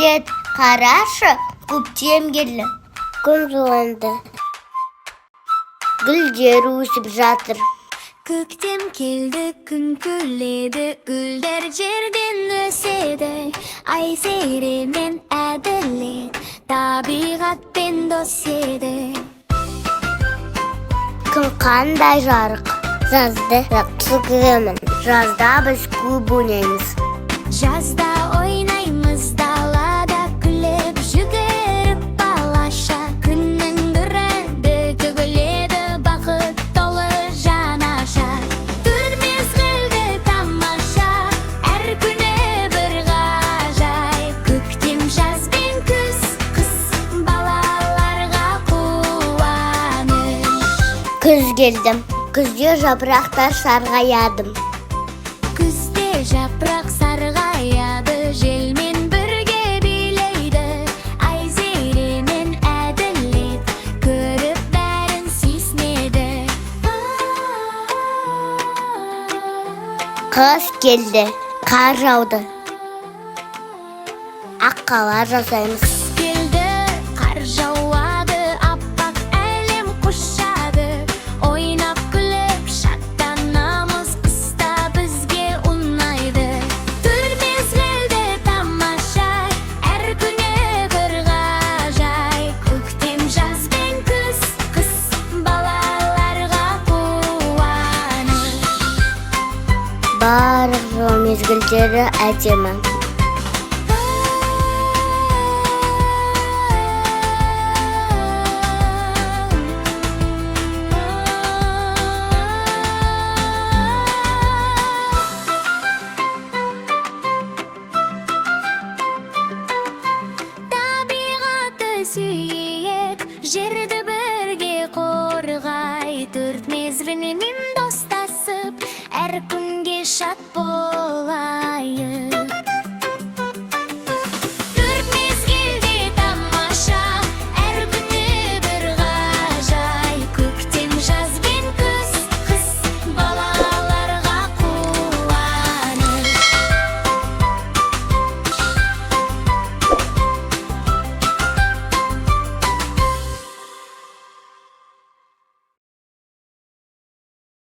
келет, қарашы, көктем келді. Күн жылынды. Гүлдер өсіп жатыр. Көктем келді, күн күледі, гүлдер жерден өседі. Ай сейремен әділет, табиғатпен дос еді. Күн қандай жарық, жазды жақсы көремін. Жазда біз көп ойнаймыз. Жазда ойнаймыз, далада күліп жүгіріп балаша. Күннің бүрінді төгіледі, бақыт толы жанашыр. Түр мезгілді тамаша, әр күні бір ғажайып. Көктем, жаз бен күз, қыс балаларға қуаныш. Күз келдім, күзде жапырақтар сарғаядым. Күзде жапырақ сарғаяды, желмен бірге билейді. Ай зейремен әділет, көріп бәрін сүйснеді. Қыс келді, қар жауды. Аққалар жасаймыз. Келді, қар жауады, аппақ әлем құшады. Ойнап күліп шаттанамыз, қыста бізге ұнайды. Түр мезгілді тамаша, әр күні бір ғажайып. Көктем, жаз бен күз, қыс балаларға қуаныш. Барлық жыл мезгілдері әдемі. Табиғатты сүйейік, жерді бірге қорғай. Төрт мезгілмен достасып, әр күн